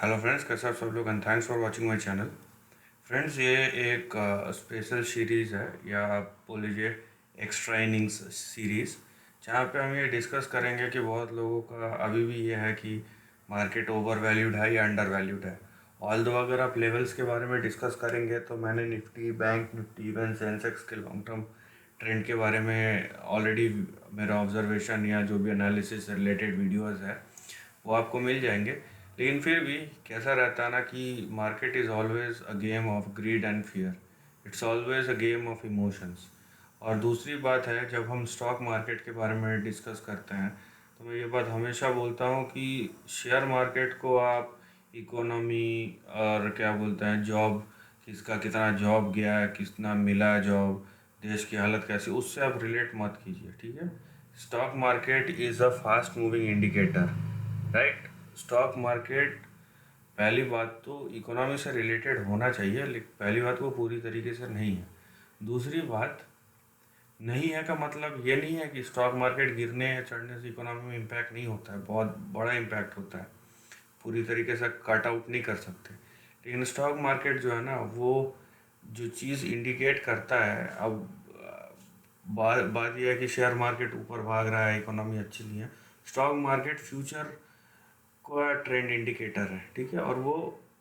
Hello friends, कैसे आप सब लोग and thanks for watching my channel. Friends, ये एक स्पेशल सीरीज़ है या आप बोल लीजिए एक्स्ट्रा इनिंग्स सीरीज़, जहाँ पे हम ये डिस्कस करेंगे कि बहुत लोगों का अभी भी ये है कि मार्केट ओवर वैल्यूड है या अंडर वैल्यूड है। ऑल दो अगर आप लेवल्स के बारे में डिस्कस करेंगे तो मैंने Nifty, bank Nifty, even Sensex के लॉन्ग टर्म ट्रेंड के बारे में ऑलरेडी मेरा ऑब्जर्वेशन या जो भी एनालिसिस रिलेटेड वीडियोज़ है वो आपको मिल जाएंगे। लेकिन फिर भी कैसा रहता है ना कि market is always a game of grid and fear, it's always a game of emotions. और दूसरी बात है, जब हम स्टॉक मार्केट के बारे में डिस्कस करते हैं तो मैं ये बात हमेशा बोलता हूँ कि शेयर मार्केट को आप इकोनॉमी और क्या बोलते हैं जॉब, किसका कितना जॉब गया है, कितना मिला जॉब, देश की हालत कैसी, उससे आप रिलेट मत कीजिए, ठीक है। Stock market is a fast moving indicator, right. Stock market पहली बात तो इकोनॉमी से रिलेटेड होना चाहिए, लेकिन पहली बात वो पूरी तरीके से नहीं है। दूसरी बात, नहीं है का मतलब ये नहीं है कि स्टॉक मार्केट गिरने या चढ़ने से इकोनॉमी में इम्पैक्ट नहीं होता है, बहुत बड़ा इम्पैक्ट होता है, पूरी तरीके से कट आउट नहीं कर सकते। लेकिन स्टॉक मार्केट जो है ना, वो जो चीज़ इंडिकेट करता है, अब बात बात यह है कि शेयर मार्केट ऊपर भाग रहा है, इकोनॉमी अच्छी नहीं है। स्टॉक मार्केट फ्यूचर का ट्रेंड इंडिकेटर है, ठीक है, और वो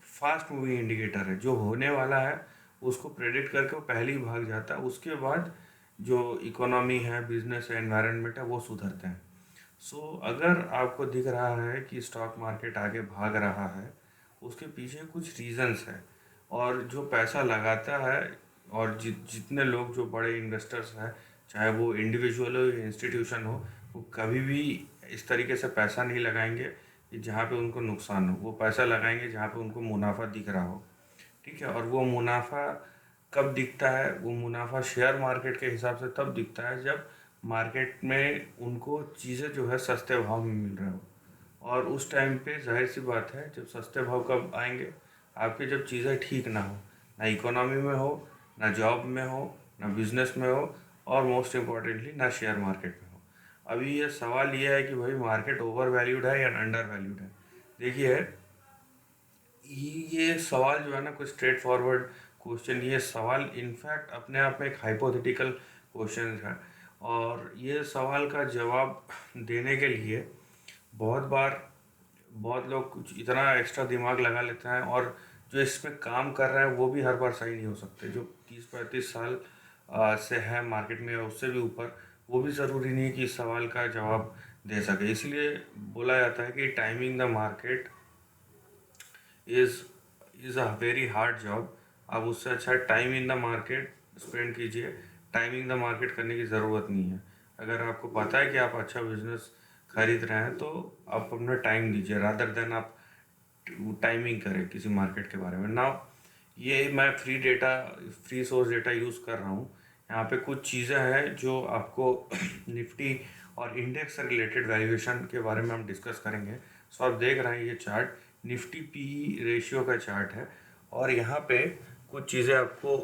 फास्ट मूविंग इंडिकेटर है। जो होने वाला है उसको प्रेडिक्ट करके वो पहले ही भाग जाता है, उसके बाद जो इकोनॉमी है, बिजनेस है, एनवायरनमेंट है, वो सुधरते हैं। सो अगर आपको दिख रहा है कि स्टॉक मार्केट आगे भाग रहा है, उसके पीछे कुछ रीजंस है। और जो पैसा लगाता है और जितने लोग जो बड़े इन्वेस्टर्स हैं, चाहे वो इंडिविजुअल हो या इंस्टीट्यूशन हो, वो कभी भी इस तरीके से पैसा नहीं लगाएंगे कि जहाँ पे उनको नुकसान हो। वो पैसा लगाएंगे जहाँ पे उनको मुनाफा दिख रहा हो, ठीक है। और वो मुनाफा कब दिखता है? वो मुनाफा शेयर मार्केट के हिसाब से तब दिखता है जब मार्केट में उनको चीज़ें जो है सस्ते भाव में मिल रहे हो। और उस टाइम पे जाहिर सी बात है, जब सस्ते भाव कब आएंगे? आपकी जब चीज़ें ठीक ना हो, ना इकोनॉमी में हो, ना जॉब में हो, ना बिजनेस में हो, और मोस्ट इम्पॉर्टेंटली ना शेयर मार्केट में हो। अभी ये सवाल ये है कि भाई मार्केट ओवर वैल्यूड है या अंडर वैल्यूड है। देखिए, ये सवाल जो है ना, कोई स्ट्रेट फॉरवर्ड क्वेश्चन, ये सवाल इनफैक्ट अपने आप में एक हाइपोथेटिकल क्वेश्चन है। और ये सवाल का जवाब देने के लिए बहुत बार बहुत लोग कुछ इतना एक्स्ट्रा दिमाग लगा लेते हैं, और जो इसमें काम कर रहे हैं वो भी हर बार सही नहीं हो सकते। जो 30-35 साल से है मार्केट में या उससे भी ऊपर, वो भी ज़रूरी नहीं है कि इस सवाल का जवाब दे सके। इसलिए बोला जाता है कि timing the market is is a very hard job. आप उससे अच्छा time in the market spend कीजिए। टाइमिंग द मार्केट करने की ज़रूरत नहीं है। अगर आपको पता है कि आप अच्छा बिजनेस खरीद रहे हैं तो आप अपना टाइम दीजिए, रादर देन आप टाइमिंग करें किसी मार्केट के बारे में ना। ये मैं फ्री सोर्स डेटा यूज़ कर रहा हूँ। यहाँ पे कुछ चीज़ें हैं जो आपको निफ्टी और इंडेक्स से रिलेटेड वैल्यूएशन के बारे में हम डिस्कस करेंगे। सो आप देख रहे हैं ये चार्ट निफ्टी पी रेशियो का चार्ट है, और यहाँ पे कुछ चीज़ें आपको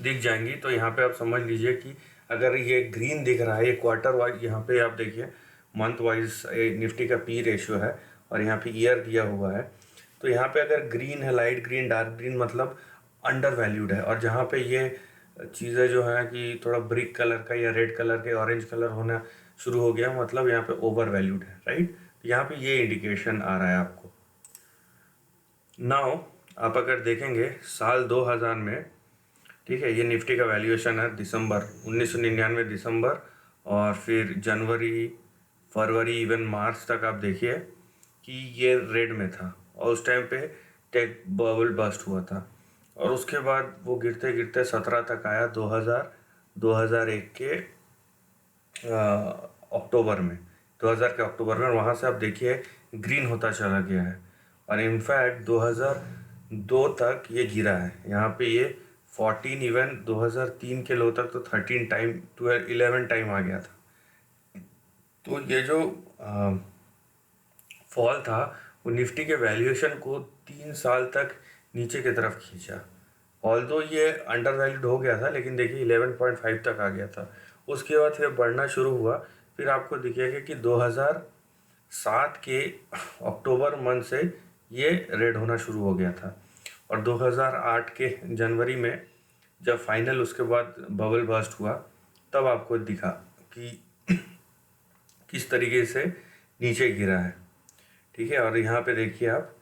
दिख जाएंगी। तो यहाँ पे आप समझ लीजिए कि अगर ये ग्रीन दिख रहा है, ये क्वार्टर वाइज, यहाँ पे आप देखिए मंथ वाइज निफ्टी का पी रेशियो है, और यहाँ पे ईयर दिया हुआ है। तो यहाँ पे अगर ग्रीन है, लाइट ग्रीन, डार्क ग्रीन, मतलब अंडर वैल्यूड है। और जहाँ पे ये चीज़ें जो है कि थोड़ा ब्रिक कलर का या रेड कलर के ऑरेंज कलर होना शुरू हो गया, मतलब यहाँ पे ओवर वैल्यूड है, राइट। यहाँ पे ये इंडिकेशन आ रहा है आपको। नाउ आप अगर देखेंगे साल 2000 में, ठीक है, ये निफ्टी का वैल्यूएशन है दिसंबर 1999, दिसंबर, और फिर जनवरी, फरवरी, इवन मार्च तक आप देखिए कि ये रेड में था, और उस टाइम पे टेक बबल बस्ट हुआ था। और उसके बाद वो गिरते गिरते 17 तक आया, 2001 के अक्टूबर में, 2000 के अक्टूबर में। वहाँ से आप देखिए ग्रीन होता चला गया है, और इनफैक्ट 2002 तक ये गिरा है। यहाँ पे ये 14, इवन 2003 के लो तक तो 13 टाइम, 12, 11 टाइम आ गया था। तो ये जो फॉल था, वो निफ्टी के वैल्यूएशन को 3 साल तक नीचे की तरफ खींचा। ऑल्दो ये अंडर वैल्यूड हो गया था, लेकिन देखिए 11.5 तक आ गया था। उसके बाद फिर बढ़ना शुरू हुआ। फिर आपको दिखेगा कि 2007 के अक्टूबर मंथ से ये रेड होना शुरू हो गया था। और 2008 के जनवरी में जब फाइनल उसके बाद बबल बर्स्ट हुआ, तब आपको दिखा कि किस तरीके से नीचे गिरा है। ठीक है, और यहाँ पे देखिए आप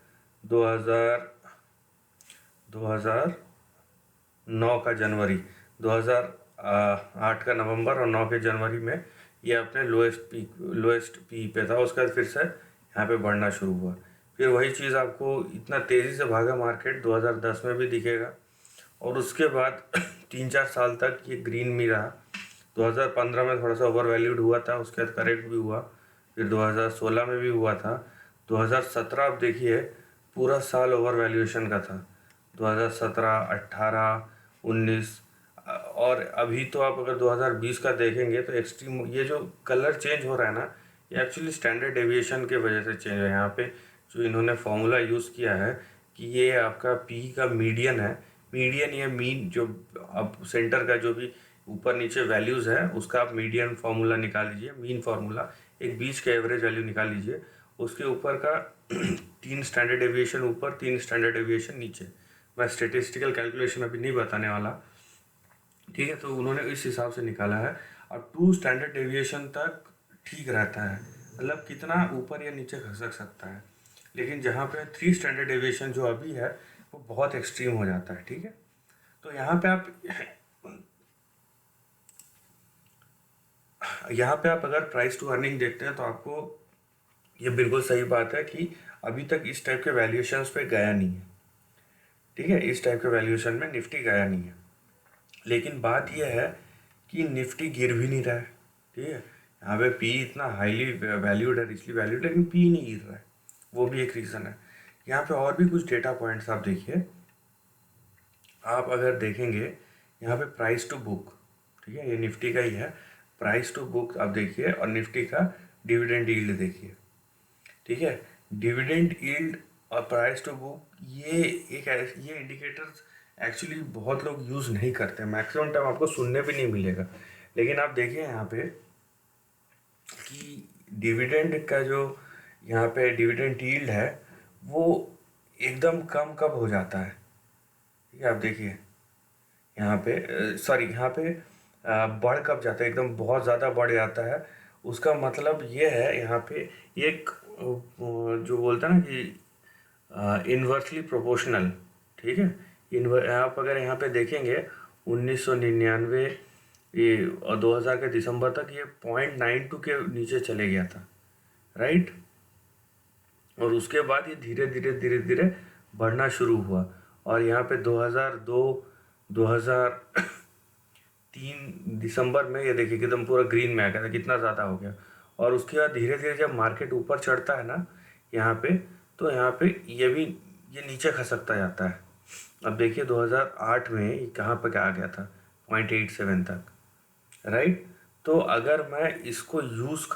2009 का जनवरी, 2008 का नवंबर और 9 के जनवरी में ये अपने लोएस्ट पी पे था। उसके बाद फिर से यहाँ पे बढ़ना शुरू हुआ। फिर वही चीज़ आपको इतना तेज़ी से भागा मार्केट 2010 में भी दिखेगा, और उसके बाद 3-4 साल तक ये ग्रीन में रहा। 2015 में थोड़ा सा ओवर वैल्यूड हुआ था, उसके बाद करेक्ट भी हुआ, फिर 2016 में भी हुआ था। 2017 आप देखिए पूरा साल ओवर वैल्यूएशन का था, 2017, 18, 19, और अभी तो आप अगर 2020 का देखेंगे तो एक्सट्रीम ये जो कलर चेंज हो रहा है ना, ये एक्चुअली स्टैंडर्ड डेविएशन के वजह से चेंज है। यहाँ पे जो इन्होंने फॉर्मूला यूज़ किया है कि ये आपका पी का मीडियन है, मीडियन या मीन, जो अब सेंटर का जो भी ऊपर नीचे वैल्यूज़ है उसका आप मीडियन फार्मूला निकाल लीजिए, मीन फार्मूला, एक बीच का एवरेज वैल्यू निकाल लीजिए, उसके ऊपर का 3 स्टैंडर्ड डेविएशन ऊपर, 3 स्टैंडर्ड डेविएशन नीचे। मैं स्टेटिस्टिकल कैलकुलेशन अभी नहीं बताने वाला, ठीक है। तो उन्होंने इस हिसाब से निकाला है। और 2 स्टैंडर्ड डेविएशन तक ठीक रहता है, मतलब कितना ऊपर या नीचे खसक सकता है। लेकिन जहाँ पे 3 स्टैंडर्ड डेविएशन जो अभी है वो बहुत एक्सट्रीम हो जाता है, ठीक है। तो यहाँ पे आप अगर प्राइस टू अर्निंग देखते हैं तो आपको ये बिल्कुल सही बात है कि अभी तक इस टाइप के वैल्यूएशंस पे गया नहीं है, ठीक है। इस टाइप के वैल्यूएशन में निफ्टी गया नहीं है। लेकिन बात यह है कि निफ्टी गिर भी नहीं रहा है, ठीक है। यहाँ पे पी इतना हाईली वैल्यूड है, रिचली वैल्यूड, लेकिन पी नहीं गिर रहा है, वो भी एक रीज़न है। यहाँ पे और भी कुछ डेटा पॉइंट्स आप देखिए। आप अगर देखेंगे यहाँ पे प्राइस टू बुक, ठीक है, ये निफ्टी का ही है, प्राइस टू बुक आप देखिए, और निफ्टी का डिविडेंड यील्ड देखिए, ठीक है। डिविडेंड यील्ड और प्राइस टू बुक ये इंडिकेटर्स एक्चुअली बहुत लोग यूज़ नहीं करते, मैक्सिमम टाइम आपको सुनने भी नहीं मिलेगा। लेकिन आप देखिए यहाँ पे कि डिविडेंड का जो यहाँ पे डिविडेंड यील्ड है वो एकदम कम कब हो जाता है, ठीक है। आप देखिए यहाँ पे यहाँ पे बढ़ कब जाता है, एकदम बहुत ज़्यादा बढ़ जाता है। उसका मतलब ये है यहाँ पे एक जो बोलता है ना कि इन्वर्सली प्रोपोर्शनल, ठीक है। आप अगर यहाँ पे देखेंगे 1999 ये और 2000 के दिसंबर तक ये 0.92 के नीचे चले गया था, राइट। और उसके बाद ये धीरे धीरे धीरे धीरे बढ़ना शुरू हुआ, और यहाँ पे 2002 2003 दिसंबर में ये देखिए एकदम पूरा ग्रीन में आ गया था, कितना ज़्यादा हो गया। और उसके बाद धीरे धीरे जब मार्केट ऊपर चढ़ता है ना यहाँ पे, तो यहाँ पे ये नीचे खसकता जाता है। अब देखिए 2008 में ये कहाँ पर आ गया था, 0.87 तक, राइट। तो अगर मैं इसको यूज़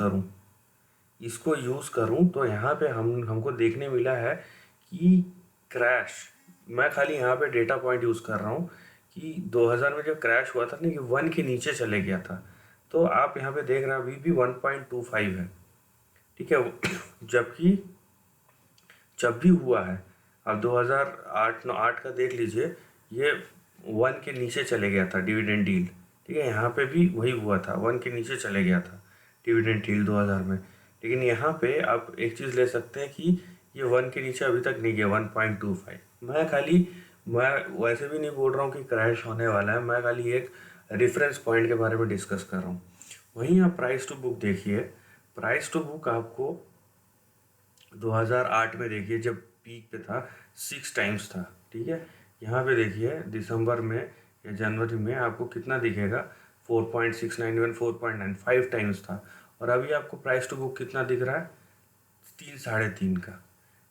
करूं तो यहाँ पे हमको देखने मिला है कि क्रैश, मैं खाली यहाँ पे डेटा पॉइंट यूज़ कर रहा हूँ कि 2000 में जब क्रैश हुआ था ना कि 1 के नीचे चले गया था। तो आप यहाँ पे देख रहे हैं अभी भी 1.25 है, ठीक है। जबकि जब भी हुआ है, अब 2008 का देख लीजिए, ये 1 के नीचे चले गया था डिविडेंड यील्ड, ठीक है। यहाँ पे भी वही हुआ था, 1 के नीचे चले गया था डिविडेंड यील्ड 2000 में। लेकिन यहाँ पे आप एक चीज़ ले सकते हैं कि ये 1 के नीचे अभी तक नहीं गया, 1.25। मैं वैसे भी नहीं बोल रहा हूँ कि क्रैश होने वाला है, मैं खाली एक रेफरेंस पॉइंट के बारे में डिस्कस कर रहा हूँ। वहीं आप प्राइस टू बुक देखिए, प्राइस टू बुक आपको 2008 में देखिए जब पीक पे था 6 टाइम्स था, ठीक है। यहाँ पे देखिए दिसंबर में या जनवरी में आपको कितना दिखेगा, 4.691, 4.95 टाइम्स था। और अभी आपको प्राइस टू बुक कितना दिख रहा है, 3-3.5 का,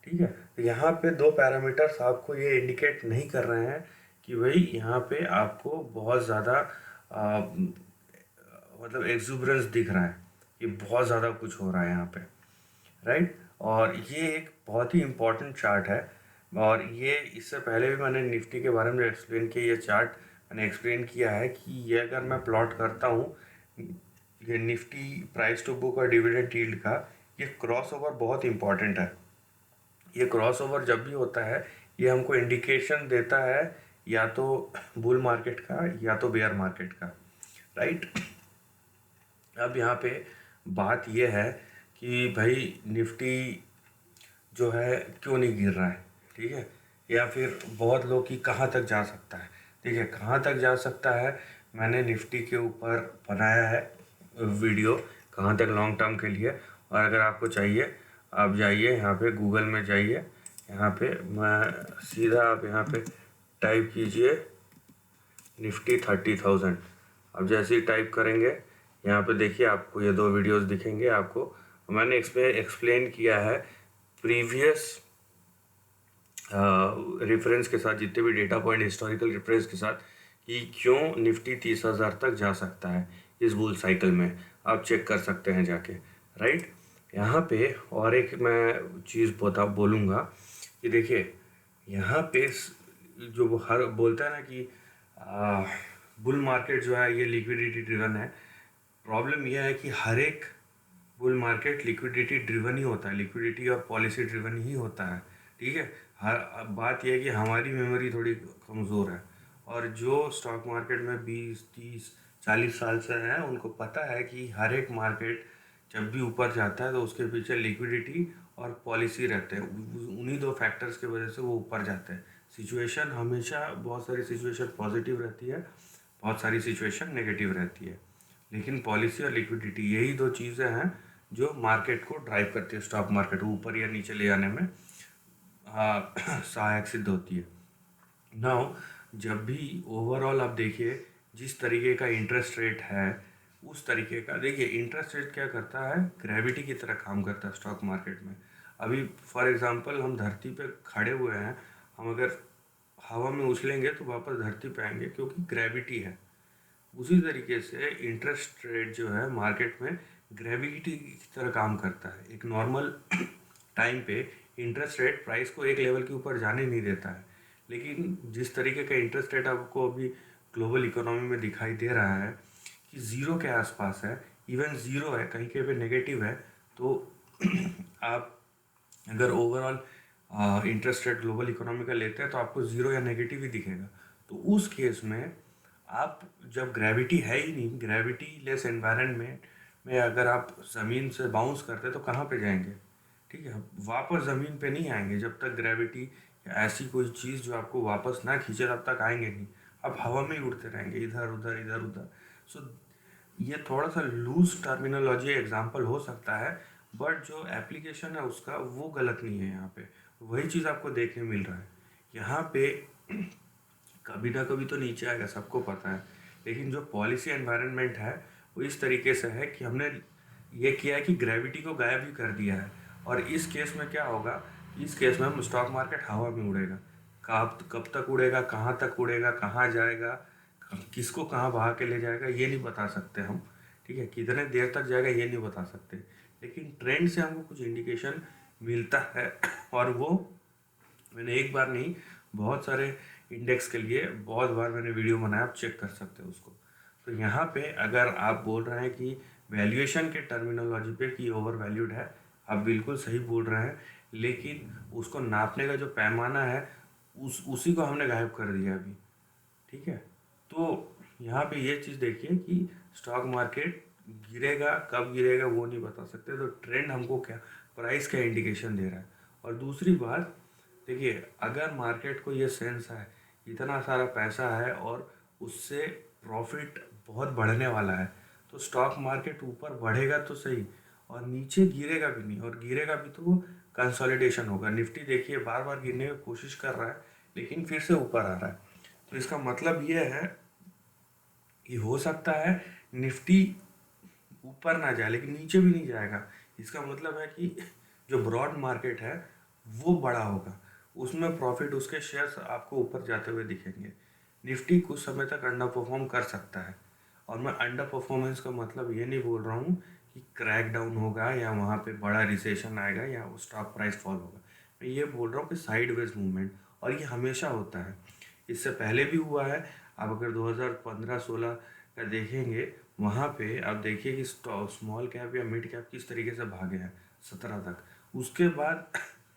ठीक है। तो यहाँ पे 2 पैरामीटर्स आपको ये इंडिकेट नहीं कर रहे हैं कि भाई यहाँ पे आपको बहुत ज़्यादा मतलब एक्सूबरेंस दिख रहा है कि बहुत ज़्यादा कुछ हो रहा है यहाँ पे, राइट। और ये एक बहुत ही इम्पॉर्टेंट चार्ट है, और ये इससे पहले भी मैंने निफ्टी के बारे में एक्सप्लेन किया। ये चार्ट मैंने एक्सप्लेन किया है कि ये अगर मैं प्लॉट करता हूँ ये निफ्टी प्राइस टू बुक और डिविडेंड यील्ड का, ये क्रॉस ओवर बहुत इंपॉर्टेंट है। ये क्रॉसओवर जब भी होता है ये हमको इंडिकेशन देता है या तो बुल मार्केट का या तो बेयर मार्केट का, राइट। अब यहाँ पे बात ये है कि भाई निफ्टी जो है क्यों नहीं गिर रहा है, ठीक है, या फिर बहुत लोग कि कहाँ तक जा सकता है, ठीक है, कहाँ तक जा सकता है। मैंने निफ्टी के ऊपर बनाया है वीडियो, कहाँ तक लॉन्ग टर्म के लिए। और अगर आपको चाहिए आप जाइए यहाँ पे गूगल में जाइए, यहाँ पे मैं सीधा आप यहाँ पे टाइप कीजिए निफ्टी 30,000। अब जैसे ही टाइप करेंगे यहाँ पे देखिए आपको ये दो वीडियोस दिखेंगे आपको। मैंने इसमें एक्सप्लेन किया है प्रीवियस रेफरेंस के साथ, जितने भी डेटा पॉइंट हिस्टोरिकल रेफरेंस के साथ, कि क्यों निफ्टी 30,000 तक जा सकता है इस बुल साइकिल में। आप चेक कर सकते हैं जाके, राइट। यहाँ पे और एक मैं चीज़ बोलूँगा कि देखिए यहाँ पे जो वो हर बोलता है ना कि बुल मार्केट जो है ये लिक्विडिटी ड्रिवन है। प्रॉब्लम यह है कि हर एक बुल मार्केट लिक्विडिटी ड्रिवन ही होता है, लिक्विडिटी और पॉलिसी ड्रिवन ही होता है, ठीक है। हर अब बात यह है कि हमारी मेमोरी थोड़ी कमज़ोर है, और जो स्टॉक मार्केट में 20, 30, 40 साल से हैं उनको पता है कि हर एक मार्केट जब भी ऊपर जाता है तो उसके पीछे लिक्विडिटी और पॉलिसी रहते हैं। उन्हीं दो फैक्टर्स की वजह से वो ऊपर जाते हैं। सिचुएशन हमेशा, बहुत सारी सिचुएशन पॉजिटिव रहती है, बहुत सारी सिचुएशन नेगेटिव रहती है, लेकिन पॉलिसी और लिक्विडिटी यही दो चीज़ें हैं जो मार्केट को ड्राइव करती है, स्टॉक मार्केट को ऊपर या नीचे ले जाने में सहायक सिद्ध होती है। नाउ जब भी ओवरऑल आप देखिए जिस तरीके का इंटरेस्ट रेट है उस तरीके का, देखिए इंटरेस्ट रेट क्या करता है, ग्रेविटी की तरह काम करता है स्टॉक मार्केट में। अभी फॉर एग्जांपल हम धरती पे खड़े हुए हैं, हम अगर हवा में उछलेंगे तो वापस धरती पे आएंगे क्योंकि ग्रेविटी है। उसी तरीके से इंटरेस्ट रेट जो है मार्केट में ग्रेविटी की तरह काम करता है। एक नॉर्मल टाइम पे इंटरेस्ट रेट प्राइस को एक लेवल के ऊपर जाने नहीं देता है, लेकिन जिस तरीके का इंटरेस्ट रेट आपको अभी ग्लोबल इकोनॉमी में दिखाई दे रहा है कि ज़ीरो के आसपास है, इवन ज़ीरो है, कहीं कहीं पे नेगेटिव है, तो आप अगर overall interest rate global economy का लेते हैं तो आपको ज़ीरो या नेगेटिव ही दिखेगा। तो उस केस में आप जब ग्रेविटी है ही नहीं, ग्रेविटी लेस एनवायरनमेंट में अगर आप ज़मीन से बाउंस करते तो कहाँ पे जाएंगे, ठीक है, वापस ज़मीन पे नहीं आएंगे। जब तक ग्रेविटी या ऐसी कोई चीज़ जो आपको वापस ना खींचे तब तक आएंगे नहीं, आप हवा में ही उड़ते रहेंगे इधर उधर इधर उधर। सो ये थोड़ा सा लूज टर्मिनोलॉजी एग्जाम्पल हो सकता है, बट जो एप्लीकेशन है उसका वो गलत नहीं है। यहाँ पे वही चीज़ आपको देखने मिल रहा है। यहाँ पे कभी ना कभी तो नीचे आएगा, सबको पता है, लेकिन जो पॉलिसी एनवायरनमेंट है वो इस तरीके से है कि हमने ये किया है कि ग्रेविटी को गायब ही कर दिया है। और इस केस में क्या होगा, इस केस में हम स्टॉक मार्केट हवा में उड़ेगा। कब तक उड़ेगा, कहाँ तक उड़ेगा, कहाँ जाएगा, किसको कहाँ बहा के ले जाएगा ये नहीं बता सकते हम, ठीक है, कितने देर तक जाएगा ये नहीं बता सकते, लेकिन ट्रेंड से हमको कुछ इंडिकेशन मिलता है। और वो मैंने एक बार नहीं, बहुत सारे इंडेक्स के लिए बहुत बार मैंने वीडियो बनाया, आप चेक कर सकते हो उसको। तो यहाँ पे अगर आप बोल रहे हैं कि वैल्यूएशन के टर्मिनोलॉजी पे कि ओवर वैल्यूड है, आप बिल्कुल सही बोल रहे हैं, लेकिन उसको नापने का जो पैमाना है उसी को हमने गायब कर दिया अभी, ठीक है। तो यहाँ पे ये चीज़ देखिए कि स्टॉक मार्केट गिरेगा, कब गिरेगा वो नहीं बता सकते, तो ट्रेंड हमको क्या, प्राइस का इंडिकेशन दे रहा है। और दूसरी बात देखिए, अगर मार्केट को ये सेंस है इतना सारा पैसा है और उससे प्रॉफिट बहुत बढ़ने वाला है, तो स्टॉक मार्केट ऊपर बढ़ेगा तो सही और नीचे गिरेगा भी नहीं, और गिरेगा भी तो वो कंसोलिडेशन होगा। निफ्टी देखिए बार बार गिरने की कोशिश कर रहा है लेकिन फिर से ऊपर आ रहा है, तो इसका मतलब ये है कि हो सकता है निफ्टी ऊपर ना जाए लेकिन नीचे भी नहीं जाएगा। इसका मतलब है कि जो ब्रॉड मार्केट है वो बड़ा होगा, उसमें प्रॉफिट, उसके शेयर्स आपको ऊपर जाते हुए दिखेंगे। निफ्टी कुछ समय तक अंडर परफॉर्म कर सकता है, और मैं अंडर परफॉर्मेंस का मतलब ये नहीं बोल रहा हूँ कि क्रैक डाउन होगा या वहाँ पे बड़ा रिसेशन आएगा या स्टॉक प्राइस फॉल होगा। मैं ये बोल रहा हूँ कि साइडवेज मूवमेंट, और ये हमेशा होता है, इससे पहले भी हुआ है। आप अगर 2015-16 का देखेंगे, वहाँ पे आप देखिए कि स्मॉल कैप या मिड कैप किस तरीके से भागे हैं 17 तक। उसके बाद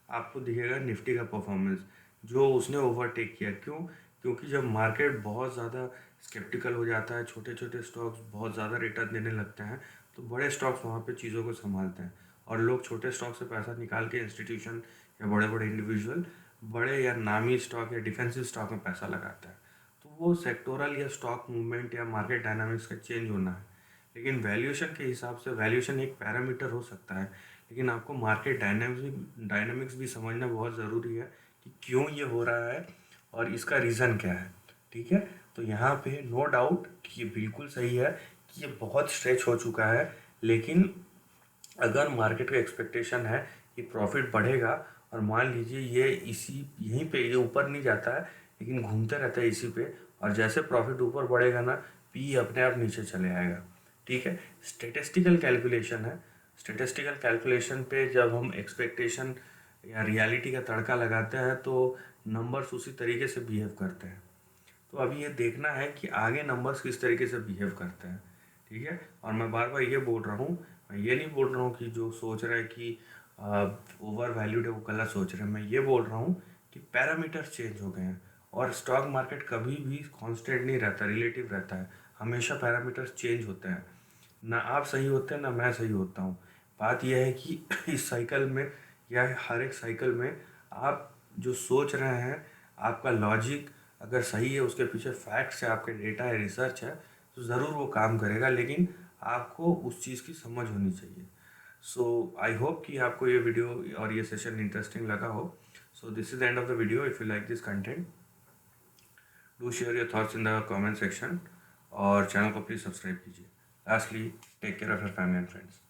आपको दिखेगा निफ्टी का परफॉर्मेंस जो उसने ओवरटेक किया। क्यों? क्योंकि जब मार्केट बहुत ज़्यादा स्केप्टिकल हो जाता है, छोटे छोटे स्टॉक्स बहुत ज़्यादा रिटर्न देने लगते हैं, तो बड़े स्टॉक्स वहाँ पे चीज़ों को संभालते हैं और लोग छोटे स्टॉक से पैसा निकाल के इंस्टीट्यूशन या बड़े बड़े इंडिविजुअल बड़े या नामी स्टॉक या डिफेंसिव स्टॉक में पैसा लगाता है। तो वो सेक्टोरल या स्टॉक मूवमेंट या मार्केट डायनामिक्स का चेंज होना है। लेकिन वैल्यूएशन के हिसाब से वैल्यूएशन एक पैरामीटर हो सकता है, लेकिन आपको मार्केट डायनामिक्स भी समझना बहुत ज़रूरी है कि क्यों ये हो रहा है और इसका रीज़न क्या है। ठीक है, तो यहाँ पे नो डाउट कि ये बिल्कुल सही है कि ये बहुत स्ट्रेच हो चुका है, लेकिन अगर मार्केट का एक्सपेक्टेशन है कि प्रॉफिट बढ़ेगा और मान लीजिए ये इसी यहीं पे ये ऊपर नहीं जाता है लेकिन घूमते रहता है इसी पे, और जैसे प्रॉफिट ऊपर बढ़ेगा ना, पी अपने आप नीचे चले आएगा। ठीक है, स्टेटिस्टिकल कैलकुलेशन है। स्टेटिस्टिकल कैलकुलेशन पे जब हम एक्सपेक्टेशन या रियलिटी का तड़का लगाते हैं तो नंबर्स उसी तरीके से बिहेव करते हैं। तो अभी ये देखना है कि आगे नंबर्स किस तरीके से बिहेव करते हैं। ठीक है, और मैं बार बार ये बोल रहा हूँ, मैं ये नहीं बोल रहा हूँ कि जो सोच रहा है कि ओवर वैल्यूड है वो गलत सोच रहे हैं। मैं ये बोल रहा हूँ कि पैरामीटर्स चेंज हो गए हैं और स्टॉक मार्केट कभी भी कांस्टेंट नहीं रहता, रिलेटिव रहता है। हमेशा पैरामीटर्स चेंज होते हैं, ना आप सही होते हैं ना मैं सही होता हूँ। बात यह है कि इस साइकिल में या हर एक साइकिल में आप जो सोच रहे हैं, आपका लॉजिक अगर सही है, उसके पीछे फैक्ट्स है, आपके डेटा है, रिसर्च है, तो ज़रूर वो काम करेगा, लेकिन आपको उस चीज़ की समझ होनी चाहिए। सो आई होप कि आपको ये वीडियो और ये सेशन इंटरेस्टिंग लगा हो। So this is the end of the video. If you like this content, do share your thoughts in the comment section और चैनल को प्लीज़ सब्सक्राइब कीजिए। Lastly, take care of your family and friends.